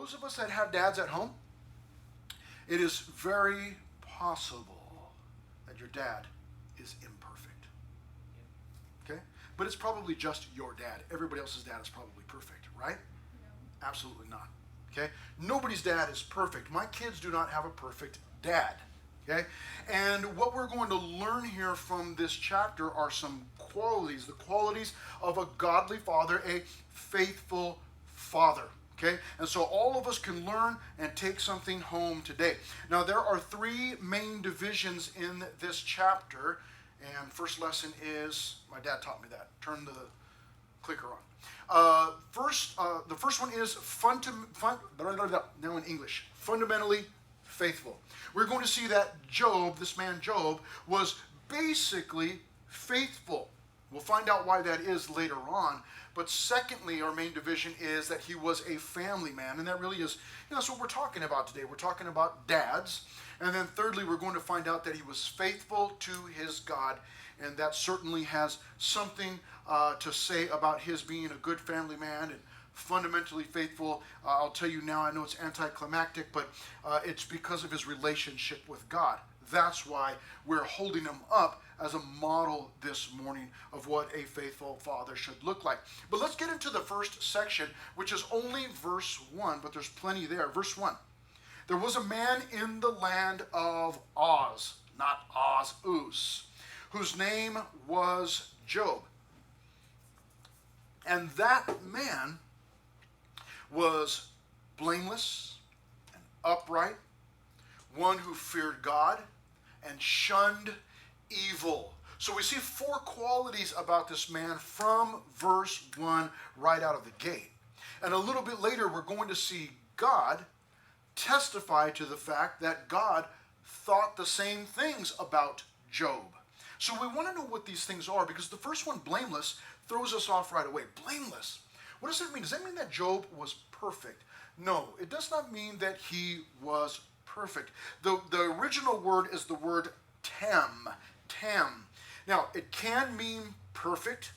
those of us that have dads at home, it is very possible that your dad is imperfect. Okay? But it's probably just your dad. Everybody else's dad is probably perfect, right? No. Absolutely not. Okay? Nobody's dad is perfect. My kids do not have a perfect dad. Okay? And what we're going to learn here from this chapter are some qualities, the qualities of a godly father, a faithful father. Okay? And so all of us can learn and take something home today. Now, there are three main divisions in this chapter. And first lesson is, my dad taught me that. Turn the clicker on. The first one is now in English, fundamentally faithful. We're going to see that Job, this man Job, was basically faithful. We'll find out why that is later on. But secondly, our main division is that he was a family man. And that really is, that's what we're talking about today. We're talking about dads. And then thirdly, we're going to find out that he was faithful to his God. And that certainly has something to say about his being a good family man and fundamentally faithful. I'll tell you now, I know it's anticlimactic, but it's because of his relationship with God. That's why we're holding him up as a model this morning of what a faithful father should look like. But let's get into the first section, which is only verse 1, but there's plenty there. Verse 1. There was a man in the land of Oz, not Uz, whose name was Job. And that man was blameless and upright, one who feared God and shunned evil. So we see four qualities about this man from verse 1 right out of the gate. And a little bit later, we're going to see God testify to the fact that God thought the same things about Job. So we want to know what these things are, because the first one, blameless, throws us off right away. Blameless. What does that mean? Does that mean that Job was perfect? No, it does not mean that he was perfect. The original word is the word tam. Now, it can mean perfect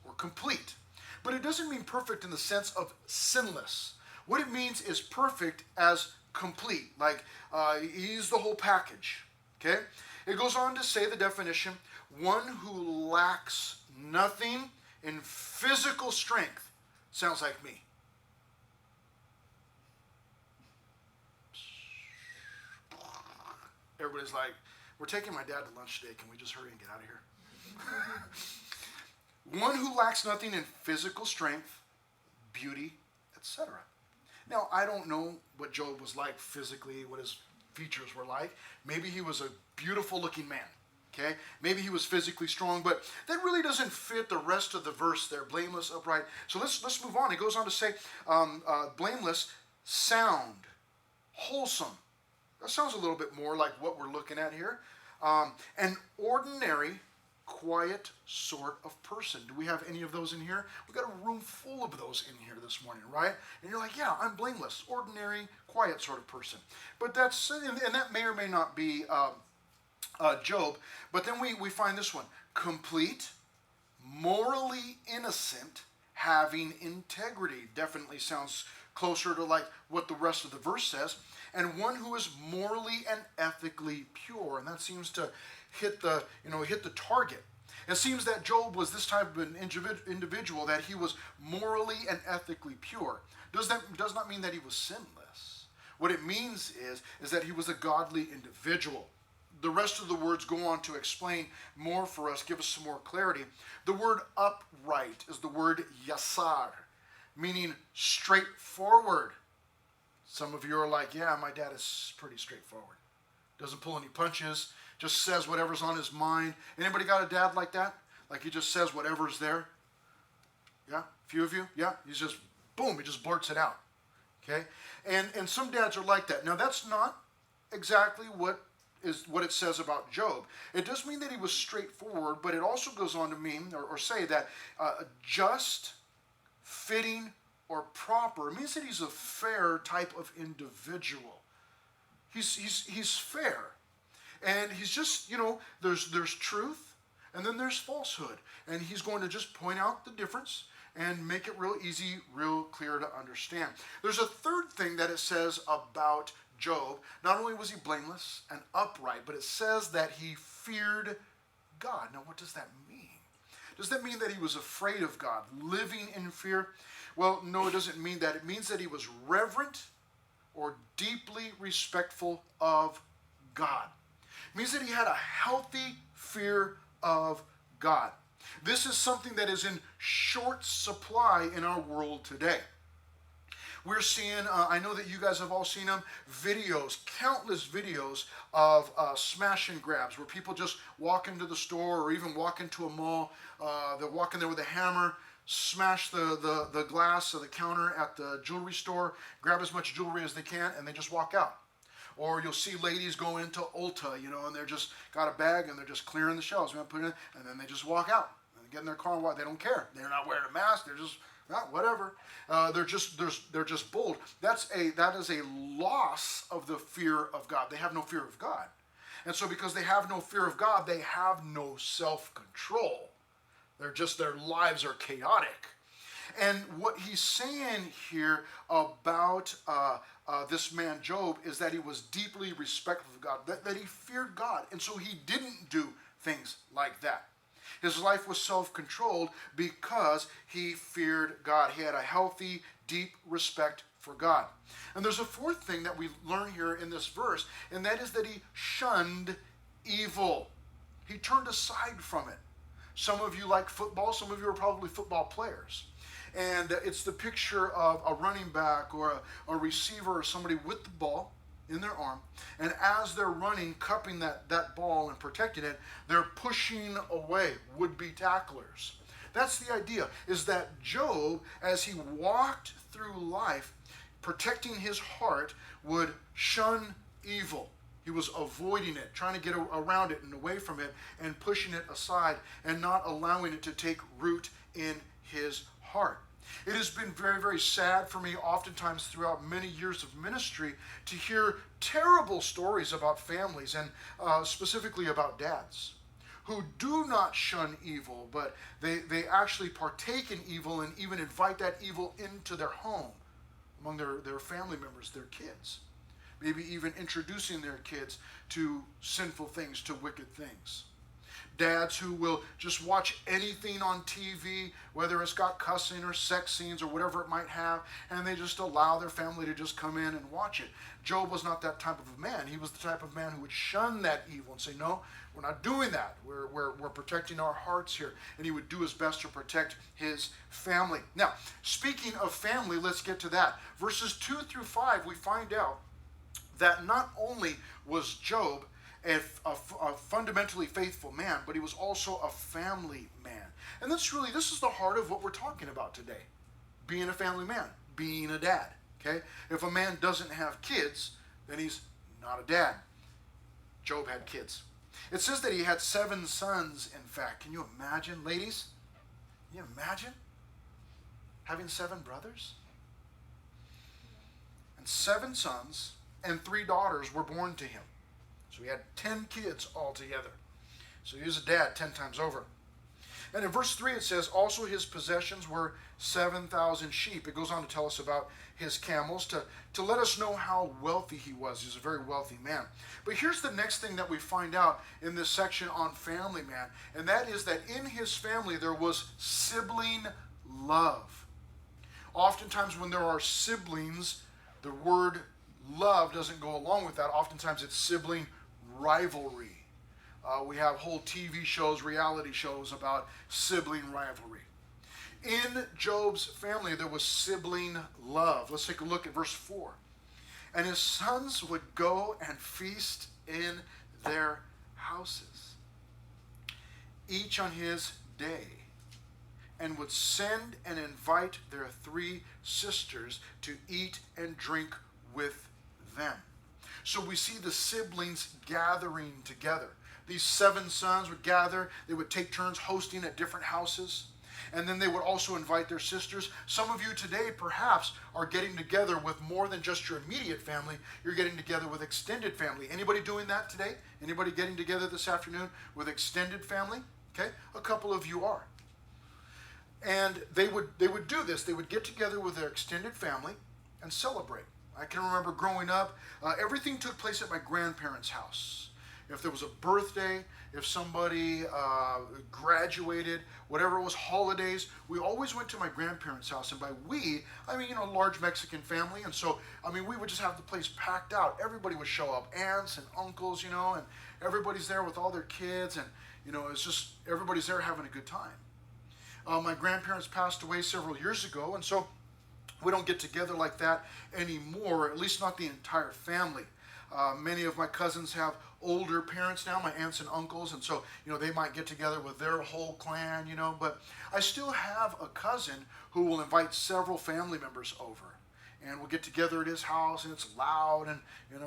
or complete, but it doesn't mean perfect in the sense of sinless. What it means is perfect as complete, like he's the whole package, okay? It goes on to say the definition, one who lacks nothing in physical strength. Sounds like me. Everybody's like, we're taking my dad to lunch today. Can we just hurry and get out of here? One who lacks nothing in physical strength, beauty, etc. Now, I don't know what Job was like physically, what his features were like. Maybe he was a beautiful looking man. Okay? Maybe he was physically strong, but that really doesn't fit the rest of the verse there. Blameless, upright. So let's move on. It goes on to say, blameless, sound, wholesome. That sounds a little bit more like what we're looking at here. An ordinary, quiet sort of person. Do we have any of those in here? We've got a room full of those in here this morning, right? And you're like, yeah, I'm blameless, ordinary, quiet sort of person. But that's, and that may or may not be Job. But then we find this one, complete, morally innocent, having integrity. Definitely sounds closer to like what the rest of the verse says. And one who is morally and ethically pure. And that seems to hit the target. It seems that Job was this type of an individual, that he was morally and ethically pure. Does not mean that he was sinless. What it means is that he was a godly individual. The rest of the words go on to explain more for us, give us some more clarity. The word upright is the word yasar, meaning straightforward. Some of you are like, yeah, my dad is pretty straightforward. Doesn't pull any punches, just says whatever's on his mind. Anybody got a dad like that? Like he just says whatever's there? Yeah, a few of you? Yeah, he's just, boom, he just blurts it out. Okay? And some dads are like that. Now that's not exactly what it says about Job. It does mean that he was straightforward, but it also goes on to mean, or say that just, fitting, or proper. It means that he's a fair type of individual. He's fair. And he's just, there's truth, and then there's falsehood. And he's going to just point out the difference. and make it real easy, real clear to understand. There's a third thing that it says about Job. Not only was he blameless and upright, but it says that he feared God. Now, what does that mean? Does that mean that he was afraid of God, living in fear? Well, no, it doesn't mean that. It means that he was reverent or deeply respectful of God. It means that he had a healthy fear of God. This is something that is in short supply in our world today. We're seeing, I know that you guys have all seen them, videos, countless videos of smash and grabs where people just walk into the store or even walk into a mall. They'll walk in there with a hammer, smash the glass of the counter at the jewelry store, grab as much jewelry as they can, and they just walk out. Or you'll see ladies go into Ulta, and they're just got a bag and they're just clearing the shelves, put it in, and then they just walk out and get in their car and walk. They don't care. They're not wearing a mask. They're just whatever. They're just bold. That is a loss of the fear of God. They have no fear of God, and so because they have no fear of God, they have no self-control. Their lives are chaotic. And what he's saying here about this man Job is that he was deeply respectful of God, that he feared God, and so he didn't do things like that. His life was self-controlled because he feared God. He had a healthy, deep respect for God. And there's a fourth thing that we learn here in this verse, and that is that he shunned evil. He turned aside from it. Some of you like football. Some of you are probably football players. And it's the picture of a running back or a receiver or somebody with the ball in their arm. And as they're running, cupping that ball and protecting it, they're pushing away would-be tacklers. That's the idea, is that Job, as he walked through life, protecting his heart, would shun evil. He was avoiding it, trying to get around it and away from it, and pushing it aside and not allowing it to take root in his heart. It has been very, very sad for me oftentimes throughout many years of ministry to hear terrible stories about families and specifically about dads who do not shun evil, but they actually partake in evil and even invite that evil into their home among their family members, their kids. Maybe even introducing their kids to sinful things, to wicked things. Dads who will just watch anything on TV, whether it's got cussing or sex scenes or whatever it might have, and they just allow their family to just come in and watch it. Job was not that type of a man. He was the type of man who would shun that evil and say, no, we're not doing that. We're protecting our hearts here. And he would do his best to protect his family. Now, speaking of family, let's get to that. Verses 2 through 5, we find out that not only was Job a fundamentally faithful man, but he was also a family man. And this is the heart of what we're talking about today. Being a family man, being a dad. Okay? If a man doesn't have kids, then he's not a dad. Job had kids. It says that he had 7 sons, in fact. Can you imagine, ladies? Can you imagine having 7 brothers? And 7 sons and 3 daughters were born to him. So he had 10 kids altogether. So he was a dad 10 times over. And in verse 3 it says, also his possessions were 7,000 sheep. It goes on to tell us about his camels to let us know how wealthy he was. He was a very wealthy man. But here's the next thing that we find out in this section on family man, and that is that in his family there was sibling love. Oftentimes when there are siblings, the word love doesn't go along with that. Oftentimes it's sibling rivalry. We have whole TV shows, reality shows about sibling rivalry. In Job's family, there was sibling love. Let's take a look at verse 4. And his sons would go and feast in their houses, each on his day, and would send and invite their 3 sisters to eat and drink with them. So we see the siblings gathering together. These 7 sons would gather. They would take turns hosting at different houses. And then they would also invite their sisters. Some of you today perhaps are getting together with more than just your immediate family. You're getting together with extended family. Anybody doing that today? Anybody getting together this afternoon with extended family? Okay, a couple of you are. And they would do this. They would get together with their extended family and celebrate. I can remember growing up, everything took place at my grandparents' house. If there was a birthday, if somebody graduated, whatever it was, holidays, we always went to my grandparents' house. And by we, I mean, large Mexican family. And so, I mean, we would just have the place packed out. Everybody would show up, aunts and uncles, and everybody's there with all their kids. And, it's just, everybody's there having a good time. My grandparents passed away several years ago, and so we don't get together like that anymore, at least not the entire family. Many of my cousins have older parents now, my aunts and uncles, and so, they might get together with their whole clan, but I still have a cousin who will invite several family members over. And we'll get together at his house, and it's loud, and,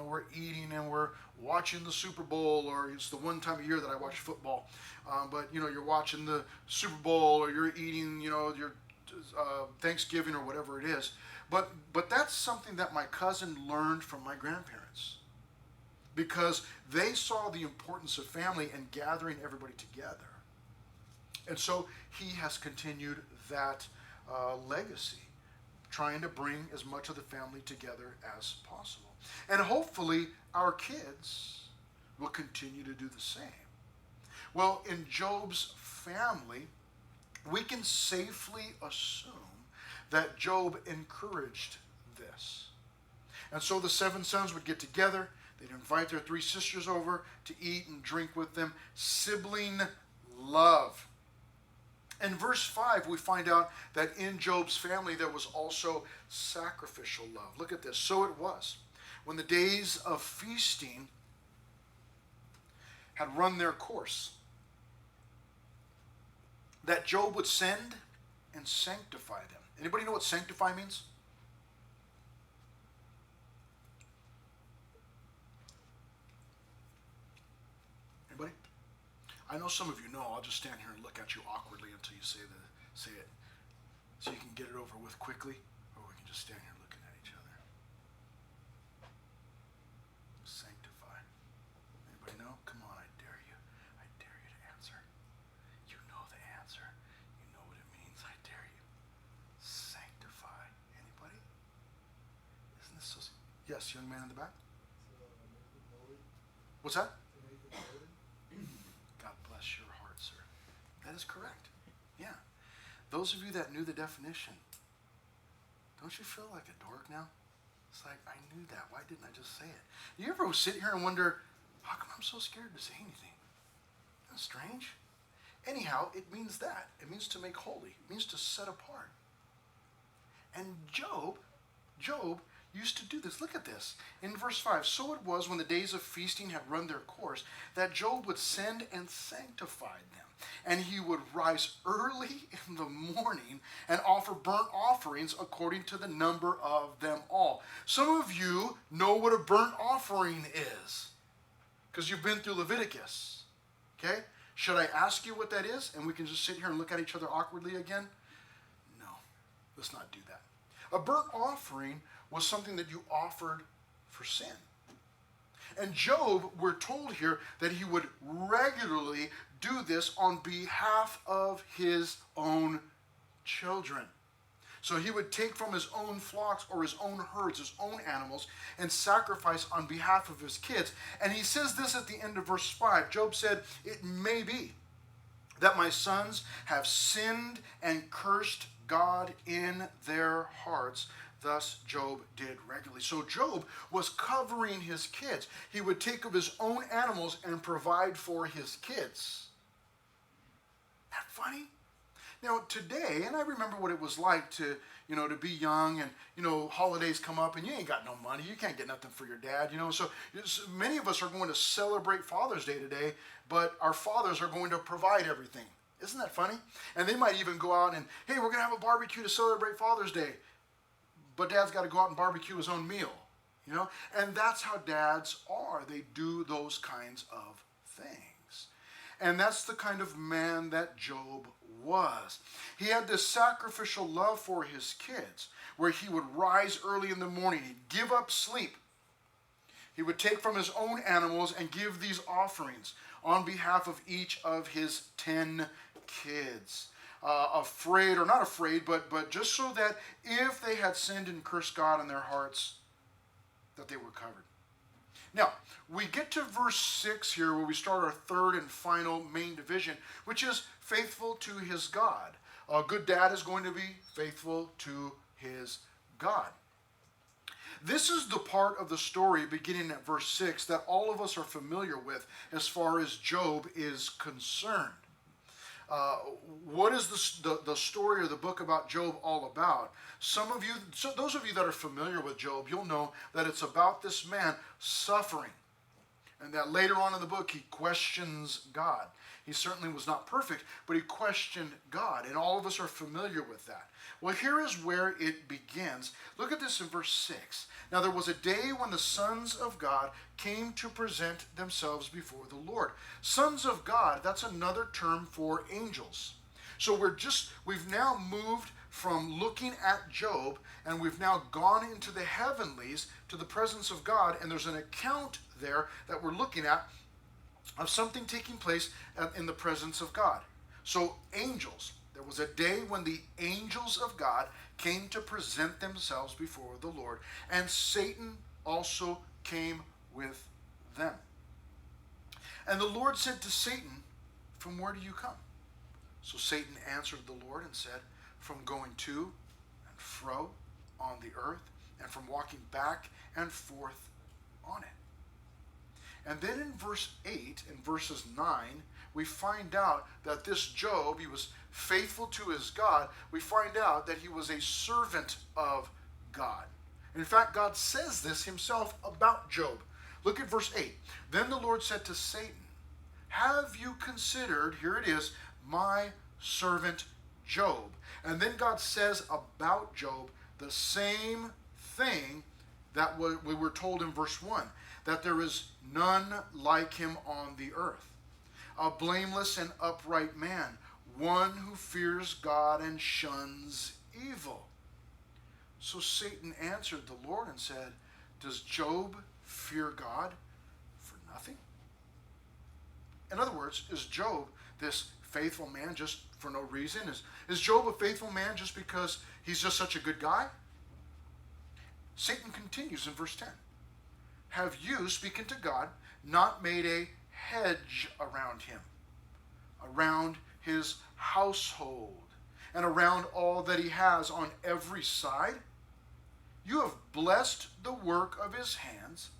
we're eating, and we're watching the Super Bowl, or it's the one time a year that I watch football. But, you're watching the Super Bowl, or you're eating, your Thanksgiving, or whatever it is. But that's something that my cousin learned from my grandparents, because they saw the importance of family and gathering everybody together. And so he has continued that legacy, trying to bring as much of the family together as possible. And hopefully our kids will continue to do the same. Well, in Job's family, we can safely assume that Job encouraged this. And so the 7 sons would get together. They'd invite their 3 sisters over to eat and drink with them. Sibling love. In verse 5, we find out that in Job's family there was also sacrificial love. Look at this. So it was, when the days of feasting had run their course, that Job would send and sanctify them. Anybody know what sanctify means? Anybody? I know some of you know. I'll just stand here and look at you awkwardly until you say it. So you can get it over with quickly, or we can just stand here looking at each other. Sanctify. Anybody know? Come on, I dare you. I dare you to answer. You know the answer. You know what it means. I dare you. Sanctify. Anybody? Isn't this so... Yes, young man in the back? What's that? God bless your heart, sir. That is correct. Yeah. Those of you that knew the definition, don't you feel like a dork now? It's like, I knew that. Why didn't I just say it? You ever sit here and wonder, how come I'm so scared to say anything? That's strange. Anyhow, it means that. It means to make holy. It means to set apart. And Job used to do this. Look at this. In verse 5, so it was when the days of feasting had run their course that Job would send and sanctify them. And he would rise early in the morning and offer burnt offerings according to the number of them all. Some of you know what a burnt offering is, because you've been through Leviticus. Okay? Should I ask you what that is? And we can just sit here and look at each other awkwardly again? No. Let's not do that. A burnt offering was something that you offered for sin. And Job, we're told here that he would regularly do this on behalf of his own children. So he would take from his own flocks or his own herds, his own animals, and sacrifice on behalf of his kids. And he says this at the end of verse 5. Job said, it may be that my sons have sinned and cursed God in their hearts. Thus Job did regularly. So Job was covering his kids. He would take of his own animals and provide for his kids. Isn't that funny? Now today, and I remember what it was like to be young, and holidays come up and you ain't got no money. You can't get nothing for your dad, So many of us are going to celebrate Father's Day today, but our fathers are going to provide everything. Isn't that funny? And they might even go out and, hey, we're going to have a barbecue to celebrate Father's Day. But dad's got to go out and barbecue his own meal, And that's how dads are. They do those kinds of things. And that's the kind of man that Job was. He had this sacrificial love for his kids, where he would rise early in the morning. He'd give up sleep. He would take from his own animals and give these offerings on behalf of each of his 10 kids. afraid, or not afraid, but just so that if they had sinned and cursed God in their hearts, that they were covered. Now, we get to verse 6 here where we start our third and final main division, which is faithful to his God. A good dad is going to be faithful to his God. This is the part of the story beginning at verse 6 that all of us are familiar with as far as Job is concerned. What is the story or the book about Job all about? Some of you, so those of you that are familiar with Job, you'll know that it's about this man suffering. And that later on in the book, he questions God. He certainly was not perfect, but he questioned God. And all of us are familiar with that. Well, here is where it begins. Look at this in verse 6. Now there was a day when the sons of God came to present themselves before the Lord. Sons of God, that's another term for angels. So we've now moved from looking at Job, and we've now gone into the heavenlies to the presence of God, and there's an account there that we're looking at of something taking place in the presence of God. So angels. There was a day when the angels of God came to present themselves before the Lord, and Satan also came with them. And the Lord said to Satan, "From where do you come?" So Satan answered the Lord and said, "From going to and fro on the earth, and from walking back and forth on it." And then in verse 8 and verses 9, we find out that this Job, he was faithful to his God. We find out that he was a servant of God. In fact, God says this himself about Job. Look at verse 8. Then the Lord said to Satan, "Have you considered," here it is, "my servant Job?" And then God says about Job the same thing that we were told in verse 1, that there is none like him on the earth, a blameless and upright man, one who fears God and shuns evil. So Satan answered the Lord and said, "Does Job fear God for nothing?" In other words, is Job this faithful man just for no reason? Is Job a faithful man just because he's just such a good guy? Satan continues in verse 10. "Have you, speaking to God, not made a hedge around him, around his household, and around all that he has on every side? You have blessed the work of his hands,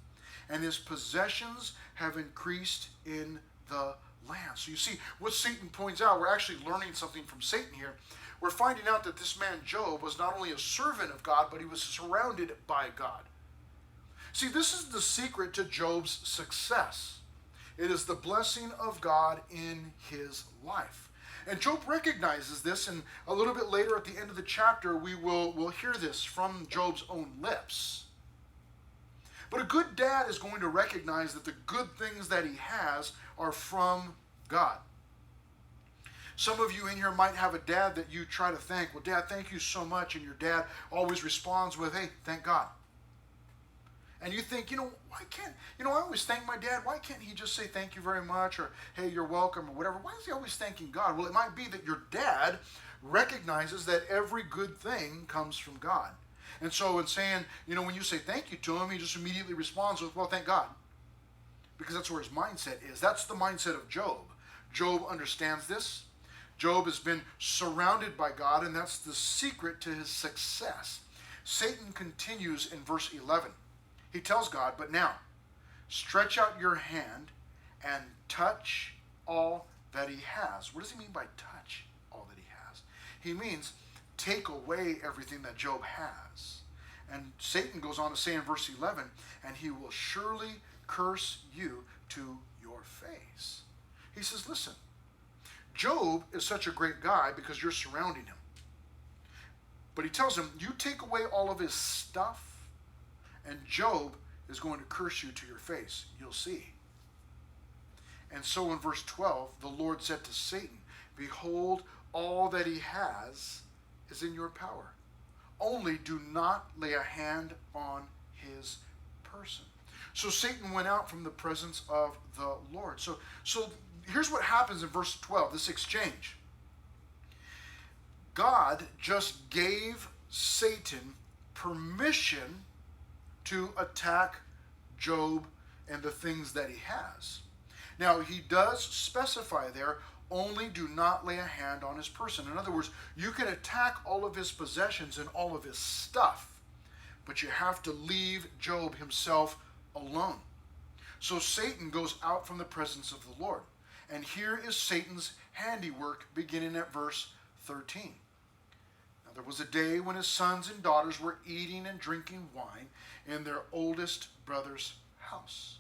and his possessions have increased in the land." So you see, what Satan points out, we're actually learning something from Satan here. We're finding out that this man Job was not only a servant of God, but he was surrounded by God. See, this is the secret to Job's success. It is the blessing of God in his life. And Job recognizes this, and a little bit later at the end of the chapter, we'll hear this from Job's own lips. But a good dad is going to recognize that the good things that he has are from God. Some of you in here might have a dad that you try to thank. "Well, Dad, thank you so much." And your dad always responds with, "Hey, thank God." And you think, why can't, I always thank my dad. Why can't he just say thank you very much, or hey, you're welcome, or whatever? Why is he always thanking God? Well, it might be that your dad recognizes that every good thing comes from God. And so in saying, when you say thank you to him, he just immediately responds with, "Well, thank God." Because that's where his mindset is. That's the mindset of Job. Job understands this. Job has been surrounded by God, and that's the secret to his success. Satan continues in verse 11. He tells God, "But now, stretch out your hand and touch all that he has." What does he mean by touch all that he has? He means take away everything that Job has. And Satan goes on to say in verse 11, "And he will surely curse you to your face." He says, listen, Job is such a great guy because you're surrounding him. But he tells him, you take away all of his stuff, and Job is going to curse you to your face. You'll see. And so in verse 12, the Lord said to Satan, "Behold, all that he has is in your power. Only do not lay a hand on his person." So Satan went out from the presence of the Lord. So here's what happens in verse 12, this exchange. God just gave Satan permission to attack Job and the things that he has. Now, he does specify there, only do not lay a hand on his person. In other words, you can attack all of his possessions and all of his stuff, but you have to leave Job himself alone. So Satan goes out from the presence of the Lord. And here is Satan's handiwork beginning at verse 13. Now there was a day when his sons and daughters were eating and drinking wine in their oldest brother's house.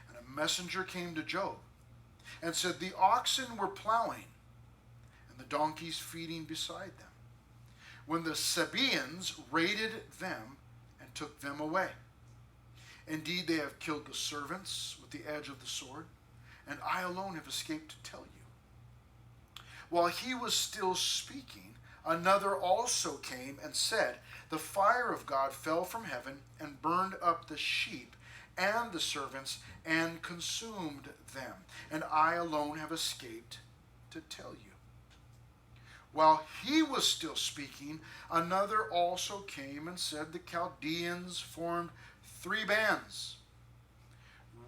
And a messenger came to Job and said, the oxen were plowing and the donkeys feeding beside them, when the Sabaeans raided them and took them away. Indeed, they have killed the servants with the edge of the sword, and I alone have escaped to tell you. While he was still speaking, another also came and said, the fire of God fell from heaven and burned up the sheep and the servants and consumed them, and I alone have escaped to tell you. While he was still speaking, another also came and said, the Chaldeans formed 3 bands,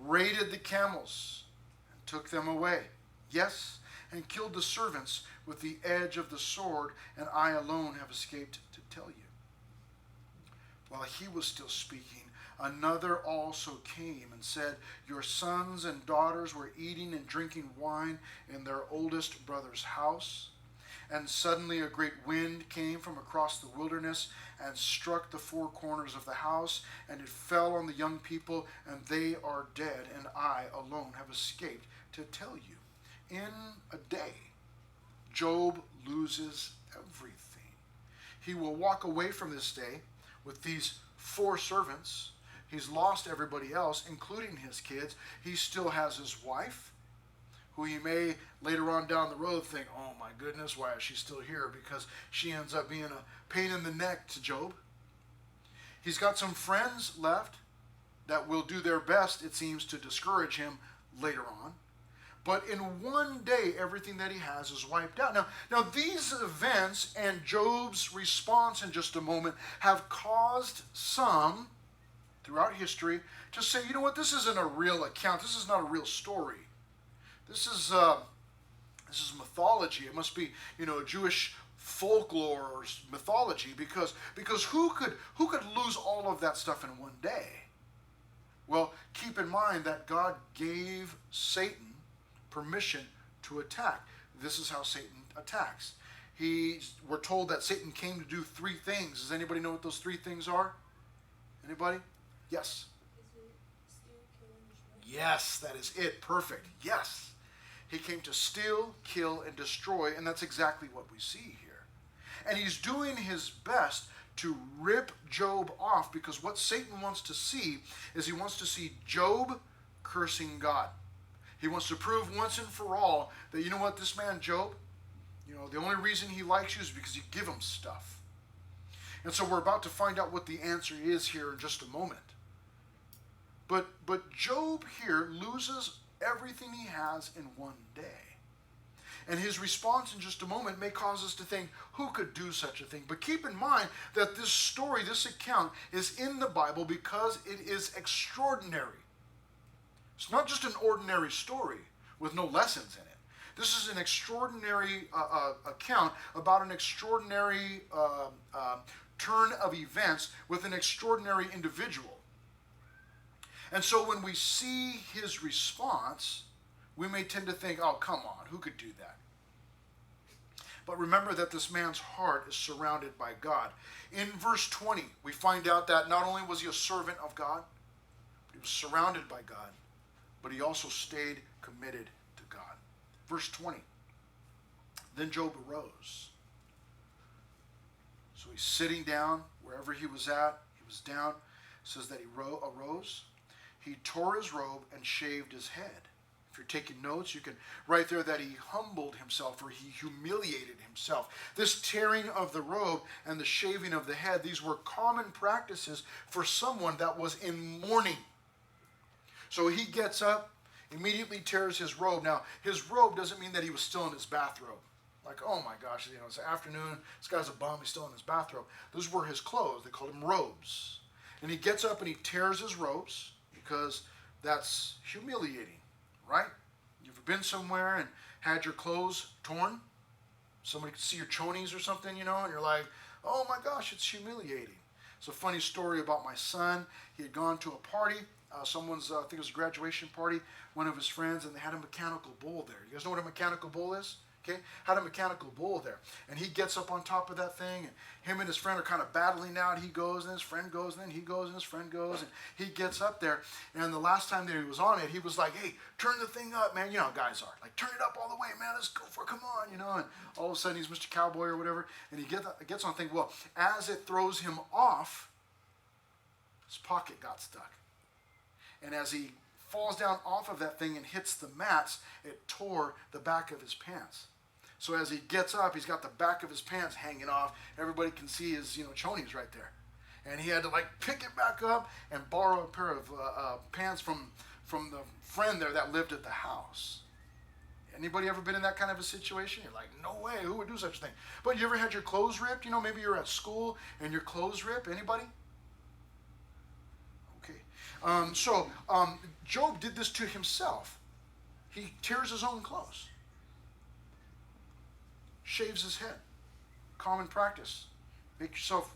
raided the camels, and took them away. Yes, and killed the servants with the edge of the sword, and I alone have escaped to tell you. While he was still speaking, another also came and said, your sons and daughters were eating and drinking wine in their oldest brother's house. And suddenly a great wind came from across the wilderness and struck the 4 corners of the house, and it fell on the young people, and they are dead, and I alone have escaped to tell you. In a day, Job loses everything. He will walk away from this day with these 4 servants. He's lost everybody else, including his kids. He still has his wife, who he may later on down the road think, oh my goodness, why is she still here? Because she ends up being a pain in the neck to Job. He's got some friends left that will do their best, it seems, to discourage him later on. But in one day, everything that he has is wiped out. Now these events and Job's response in just a moment have caused some throughout history to say, you know what, this isn't a real account. This is not a real story. This is mythology. It must be, Jewish folklore or mythology, because who could lose all of that stuff in one day? Well, keep in mind that God gave Satan permission to attack. This is how Satan attacks. We're told that Satan came to do 3 things. Does anybody know what those 3 things are? Anybody? Yes. Yes, that is it. Perfect. Yes. He came to steal, kill, and destroy, and that's exactly what we see here. And he's doing his best to rip Job off, because what Satan wants to see is he wants to see Job cursing God. He wants to prove once and for all that, you know what, this man Job, the only reason he likes you is because you give him stuff. And so we're about to find out what the answer is here in just a moment. But Job here loses everything he has in one day. And his response in just a moment may cause us to think, who could do such a thing? But keep in mind that this story, this account, is in the Bible because it is extraordinary. It's not just an ordinary story with no lessons in it. This is an extraordinary account about an extraordinary turn of events with an extraordinary individual. And so when we see his response, we may tend to think, oh, come on, who could do that? But remember that this man's heart is surrounded by God. In verse 20, we find out that not only was he a servant of God, but he was surrounded by God, but he also stayed committed to God. Verse 20, then Job arose. So he's sitting down wherever he was at. He was down. It says that he arose. He tore his robe and shaved his head. If you're taking notes, you can write there that he humbled himself, or he humiliated himself. This tearing of the robe and the shaving of the head, these were common practices for someone that was in mourning. So he gets up, immediately tears his robe. Now, his robe doesn't mean that he was still in his bathrobe. Like, oh my gosh, it's afternoon. This guy's a bum. He's still in his bathrobe. Those were his clothes. They called them robes. And he gets up and he tears his robes because that's humiliating, right? You've ever been somewhere and had your clothes torn? Somebody could see your chonies or something, and you're like, oh my gosh, it's humiliating. It's a funny story about my son. He had gone to a party, someone's, I think it was a graduation party, one of his friends, and they had a mechanical bull there. You guys know what a mechanical bull is? Okay, had a mechanical bull there, and he gets up on top of that thing, and him and his friend are kind of battling out. He goes, and his friend goes, and then he goes, and his friend goes, and he gets up there. And the last time that he was on it, he was like, "Hey, turn the thing up, man! You know how guys are, like, turn it up all the way, man. Let's go for it. Come on, And all of a sudden, he's Mr. Cowboy or whatever, and he gets on the thing. Well, as it throws him off, his pocket got stuck, and as he falls down off of that thing and hits the mats, it tore the back of his pants. So as he gets up, he's got the back of his pants hanging off. Everybody can see his, chonies right there. And he had to pick it back up and borrow a pair of pants from the friend there that lived at the house. Anybody ever been in that kind of a situation? You're like, no way, who would do such a thing? But you ever had your clothes ripped? Maybe you're at school and your clothes ripped. Anybody? Okay. Job did this to himself. He tears his own clothes. Shaves his head. Common practice. Make yourself,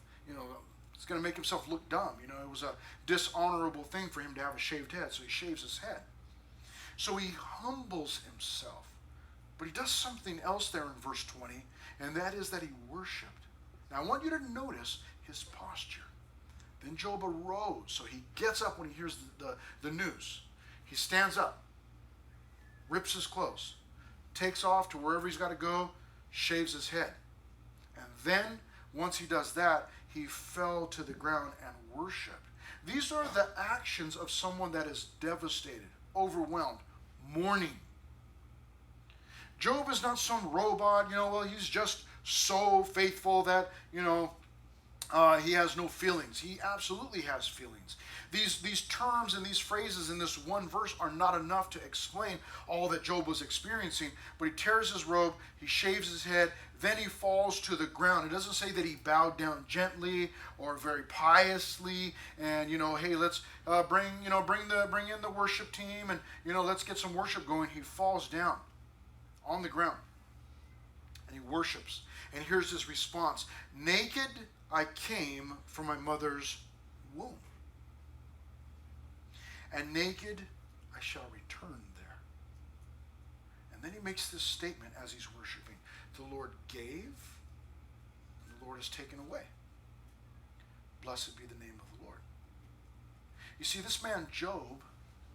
it's going to make himself look dumb. It was a dishonorable thing for him to have a shaved head, so he shaves his head. So he humbles himself. But he does something else there in verse 20, and that is that he worshiped. Now I want you to notice his posture. Then Job arose, so he gets up when he hears the news. He stands up, rips his clothes, takes off to wherever he's got to go, shaves his head. And then, once he does that, he fell to the ground and worshiped. These are the actions of someone that is devastated, overwhelmed, mourning. Job is not some robot, he's just so faithful that, he has no feelings. He absolutely has feelings. These terms and these phrases in this one verse are not enough to explain all that Job was experiencing. But he tears his robe, he shaves his head, then he falls to the ground. It doesn't say that he bowed down gently or very piously, and hey, let's bring in the worship team, and let's get some worship going. He falls down on the ground and he worships. And here's his response: naked I came from my mother's womb, and naked I shall return there. And then he makes this statement as he's worshiping: the Lord gave, and the Lord has taken away. Blessed be the name of the Lord. You see, this man Job,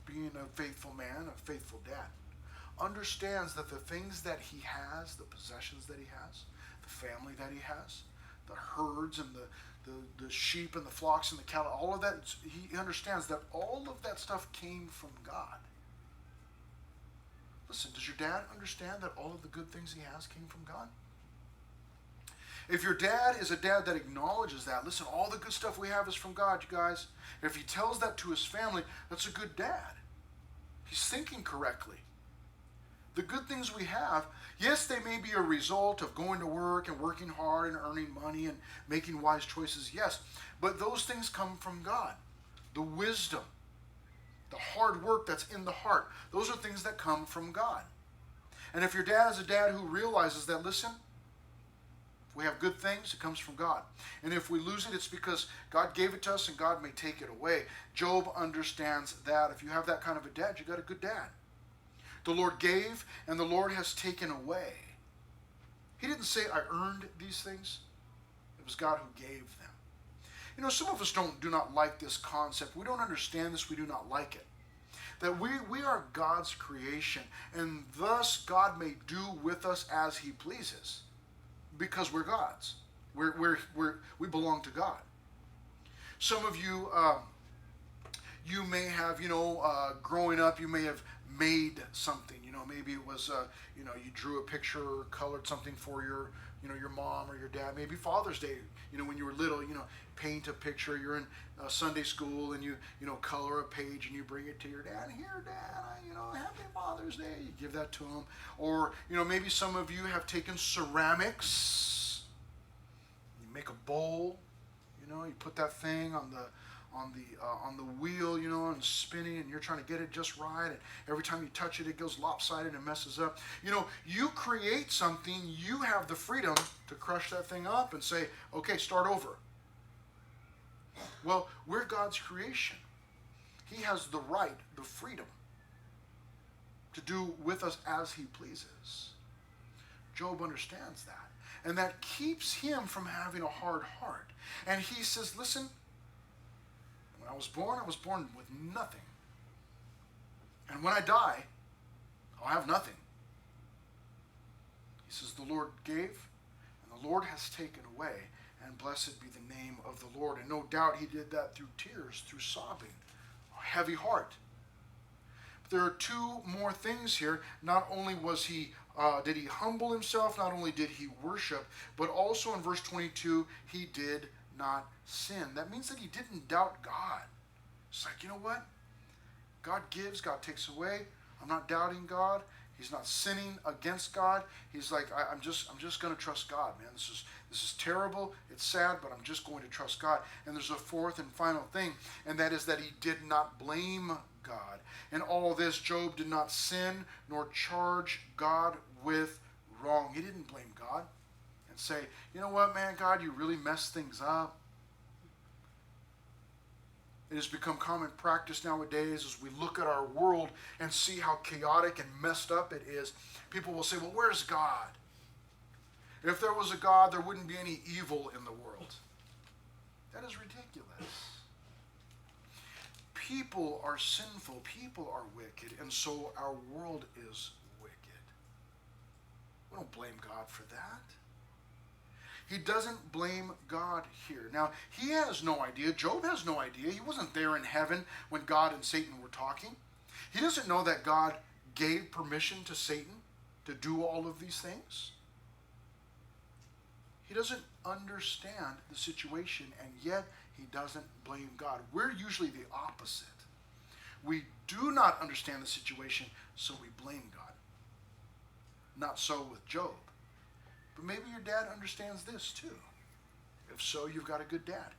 being a faithful man, a faithful dad, understands that the things that he has, the possessions that he has, the family that he has, the herds and the sheep and the flocks and the cattle, all of that, he understands that all of that stuff came from God. Listen, does your dad understand that all of the good things he has came from God? If your dad is a dad that acknowledges that, listen, all the good stuff we have is from God, you guys. If he tells that to his family, that's a good dad. He's thinking correctly. The good things we have, yes, they may be a result of going to work and working hard and earning money and making wise choices, yes. But those things come from God. The wisdom, the hard work that's in the heart, those are things that come from God. And if your dad is a dad who realizes that, listen, if we have good things, it comes from God. And if we lose it, it's because God gave it to us and God may take it away. Job understands that. If you have that kind of a dad, you got a good dad. The Lord gave, and the Lord has taken away. He didn't say, I earned these things. It was God who gave them. Some of us do not like this concept. We don't understand this. We do not like it. That we are God's creation, and thus God may do with us as he pleases, because we're God's. We belong to God. Some of you, you may have, growing up, you may have made something. Maybe it was, you drew a picture or colored something for your mom or your dad. Maybe Father's Day, when you were little, paint a picture. You're in Sunday school and you color a page and you bring it to your dad. Here, Dad, Happy Father's Day. You give that to him. Or, maybe some of you have taken ceramics. You make a bowl. You put that thing on the wheel, and spinning, and you're trying to get it just right. And every time you touch it, it goes lopsided and messes up. You create something. You have the freedom to crush that thing up and say, okay, start over. Well, we're God's creation. He has the right, the freedom to do with us as he pleases. Job understands that. And that keeps him from having a hard heart. And he says, listen, when I was born with nothing. And when I die, I'll have nothing. He says, the Lord gave, and the Lord has taken away, and blessed be the name of the Lord. And no doubt he did that through tears, through sobbing, a heavy heart. But there are two more things here. Not only did he humble himself, not only did he worship, but also in verse 22, he did not sin. That means that he didn't doubt God. It's like, you know what? God gives, God takes away. I'm not doubting God. He's not sinning against God. He's like, I'm just going to trust God, man. This is terrible. It's sad, but I'm just going to trust God. And there's a fourth and final thing, and that is that he did not blame God. In all this, Job did not sin nor charge God with wrong. He didn't blame God and say, you know what, man, God, you really messed things up. It has become common practice nowadays as we look at our world and see how chaotic and messed up it is. People will say, well, where's God? If there was a God, there wouldn't be any evil in the world. That is ridiculous. People are sinful. People are wicked. And so our world is wicked. We don't blame God for that. He doesn't blame God here. Now, he has no idea. Job has no idea. He wasn't there in heaven when God and Satan were talking. He doesn't know that God gave permission to Satan to do all of these things. He doesn't understand the situation, and yet he doesn't blame God. We're usually the opposite. We do not understand the situation, so we blame God. Not so with Job. But maybe your dad understands this too. If so, you've got a good dad.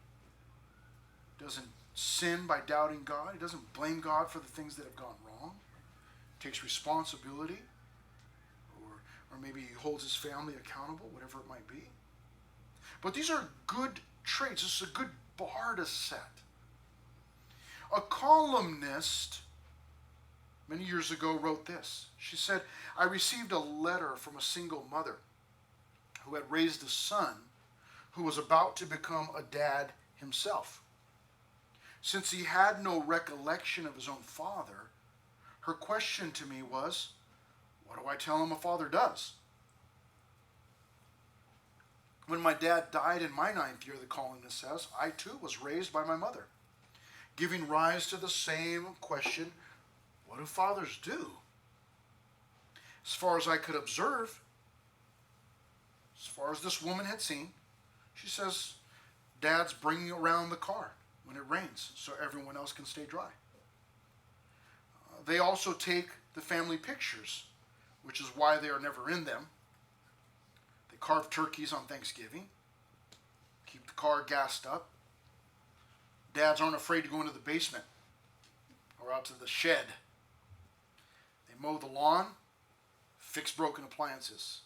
Doesn't sin by doubting God. He doesn't blame God for the things that have gone wrong. Takes responsibility. Or maybe he holds his family accountable, whatever it might be. But these are good traits. This is a good bar to set. A columnist many years ago wrote this. She said, I received a letter from a single mother who had raised a son who was about to become a dad himself. Since he had no recollection of his own father, her question to me was, what do I tell him a father does? When my dad died in my 9th year, the columnist says, I too was raised by my mother, giving rise to the same question, what do fathers do? As far as I could observe, as far as this woman had seen, she says, Dad's bringing around the car when it rains so everyone else can stay dry. They also take the family pictures, which is why they are never in them. They carve turkeys on Thanksgiving, keep the car gassed up. Dads aren't afraid to go into the basement or out to the shed. They mow the lawn, fix broken appliances.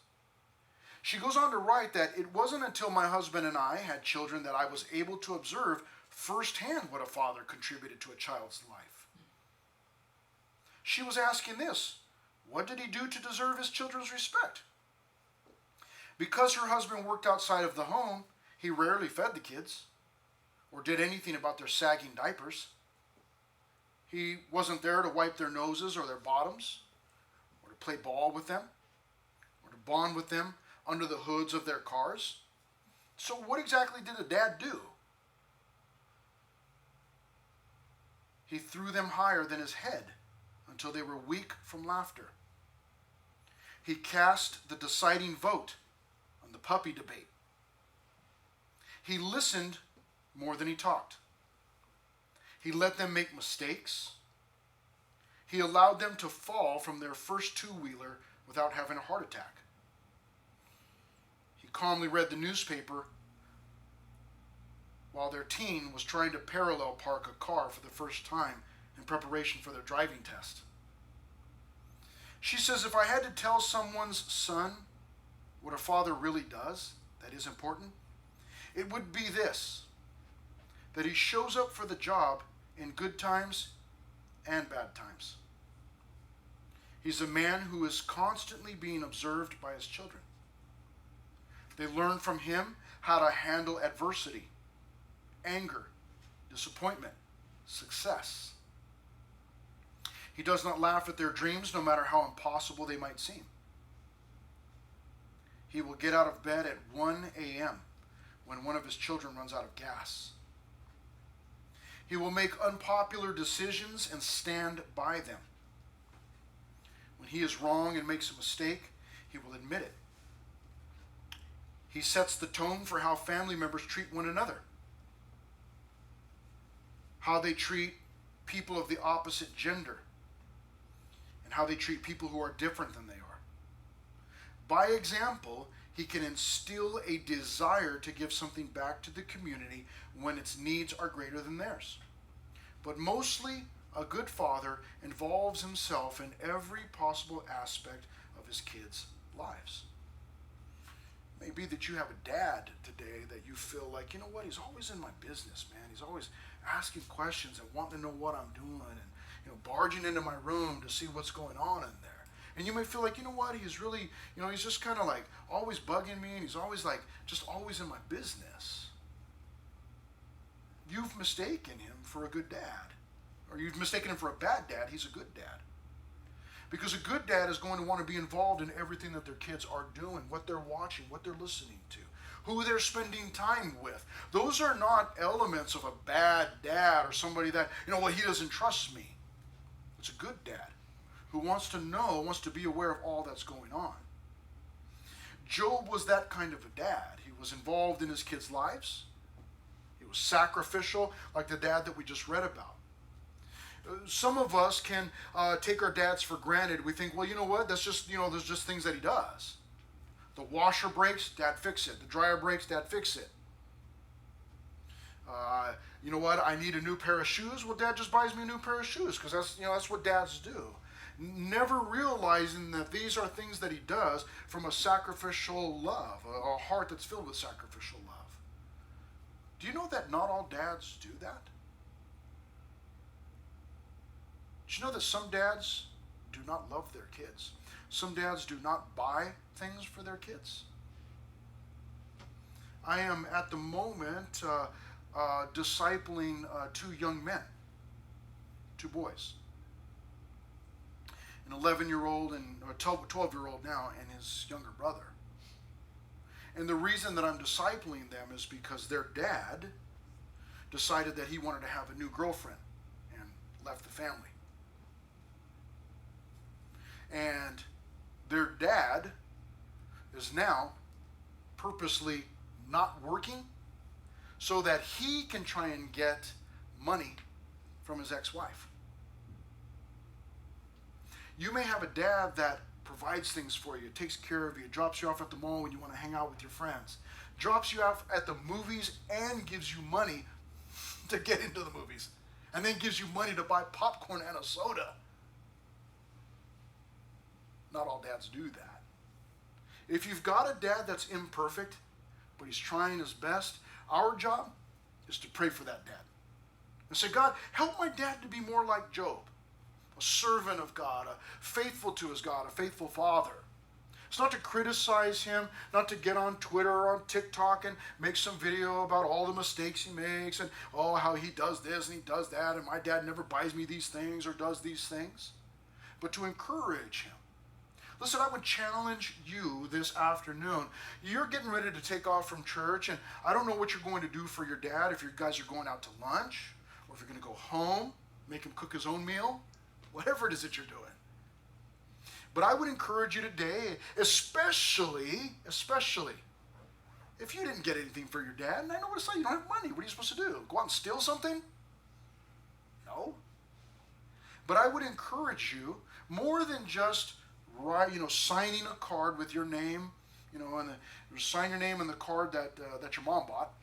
She goes on to write that it wasn't until my husband and I had children that I was able to observe firsthand what a father contributed to a child's life. She was asking this, what did he do to deserve his children's respect? Because her husband worked outside of the home, he rarely fed the kids or did anything about their sagging diapers. He wasn't there to wipe their noses or their bottoms or to play ball with them or to bond with them under the hoods of their cars. So what exactly did a dad do? He threw them higher than his head until they were weak from laughter. He cast the deciding vote on the puppy debate. He listened more than he talked. He let them make mistakes. He allowed them to fall from their first two-wheeler without having a heart attack. He calmly read the newspaper while their teen was trying to parallel park a car for the first time in preparation for their driving test. She says, if I had to tell someone's son what a father really does, that is important, it would be this, that he shows up for the job in good times and bad times. He's a man who is constantly being observed by his children. They learn from him how to handle adversity, anger, disappointment, success. He does not laugh at their dreams, no matter how impossible they might seem. He will get out of bed at 1 a.m. when one of his children runs out of gas. He will make unpopular decisions and stand by them. When he is wrong and makes a mistake, he will admit it. He sets the tone for how family members treat one another, how they treat people of the opposite gender, and how they treat people who are different than they are. By example, he can instill a desire to give something back to the community when its needs are greater than theirs. But mostly, a good father involves himself in every possible aspect of his kids' lives. It may be that you have a dad today that you feel like, you know what, he's always in my business, man. He's always asking questions and wanting to know what I'm doing and, barging into my room to see what's going on in there. And you may feel like, you know what, he's really, he's just kind of like always bugging me and he's always like, just always in my business. You've mistaken him for a good dad. Or you've mistaken him for a bad dad. He's a good dad. Because a good dad is going to want to be involved in everything that their kids are doing, what they're watching, what they're listening to, who they're spending time with. Those are not elements of a bad dad or somebody that, he doesn't trust me. It's a good dad who wants to know, wants to be aware of all that's going on. Job was that kind of a dad. He was involved in his kids' lives. He was sacrificial, like the dad that we just read about. Some of us can take our dads for granted. We think, well, you know what? That's just, there's just things that he does. The washer breaks, dad fix it. The dryer breaks, dad fix it. You know what? I need a new pair of shoes. Well, dad just buys me a new pair of shoes because that's what dads do. Never realizing that these are things that he does from a sacrificial love, a heart that's filled with sacrificial love. Do you know that not all dads do that? Did you know that some dads do not love their kids? Some dads do not buy things for their kids. I am at the moment discipling two young men, two boys, an 11-year-old and a 12-year-old now, and his younger brother. And the reason that I'm discipling them is because their dad decided that he wanted to have a new girlfriend and left the family. And their dad is now purposely not working so that he can try and get money from his ex-wife. You may have a dad that provides things for you, takes care of you, drops you off at the mall when you want to hang out with your friends, drops you off at the movies and gives you money to get into the movies, and then gives you money to buy popcorn and a soda. Not all dads do that. If you've got a dad that's imperfect, but he's trying his best, our job is to pray for that dad. And say, God, help my dad to be more like Job, a servant of God, faithful to his God, a faithful father. It's not to criticize him, not to get on Twitter or on TikTok and make some video about all the mistakes he makes and, how he does this and he does that and my dad never buys me these things or does these things, but to encourage him. Listen, I would challenge you this afternoon. You're getting ready to take off from church, and I don't know what you're going to do for your dad, if you guys are going out to lunch, or if you're going to go home, make him cook his own meal, whatever it is that you're doing. But I would encourage you today, especially, if you didn't get anything for your dad, and I know what it's like, you don't have money, what are you supposed to do? Go out and steal something? No. But I would encourage you, more than just signing a card with your name, and sign your name on the card that your mom bought.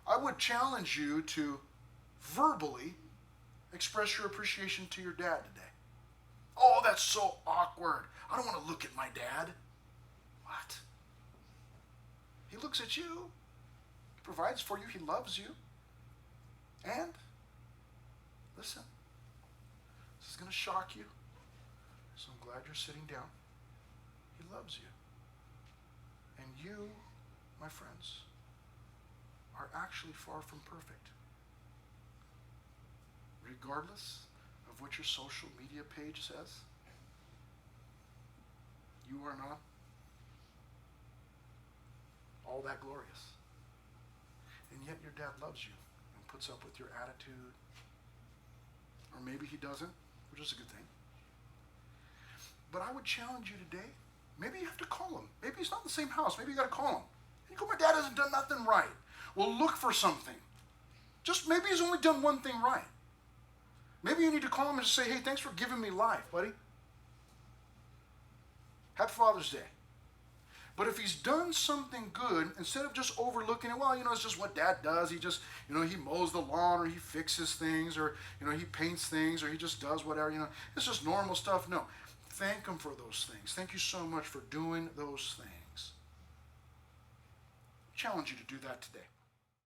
I would challenge you to verbally express your appreciation to your dad today. Oh, that's so awkward. I don't want to look at my dad. What? He looks at you. He provides for you. He loves you. And, listen, this is going to shock you. So I'm glad you're sitting down. He loves you. And you, my friends, are actually far from perfect. Regardless of what your social media page says, you are not all that glorious. And yet your dad loves you and puts up with your attitude. Or maybe he doesn't, which is a good thing. But I would challenge you today, maybe you have to call him. Maybe he's not in the same house. Maybe you got to call him. And you go, my dad hasn't done nothing right. Well, look for something. Just maybe he's only done one thing right. Maybe you need to call him and just say, hey, thanks for giving me life, buddy. Happy Father's Day. But if he's done something good, instead of just overlooking it, well, it's just what dad does. He just, he mows the lawn, or he fixes things, or, he paints things, or he just does whatever, It's just normal stuff. No. Thank him for those things. Thank you so much for doing those things. I challenge you to do that today.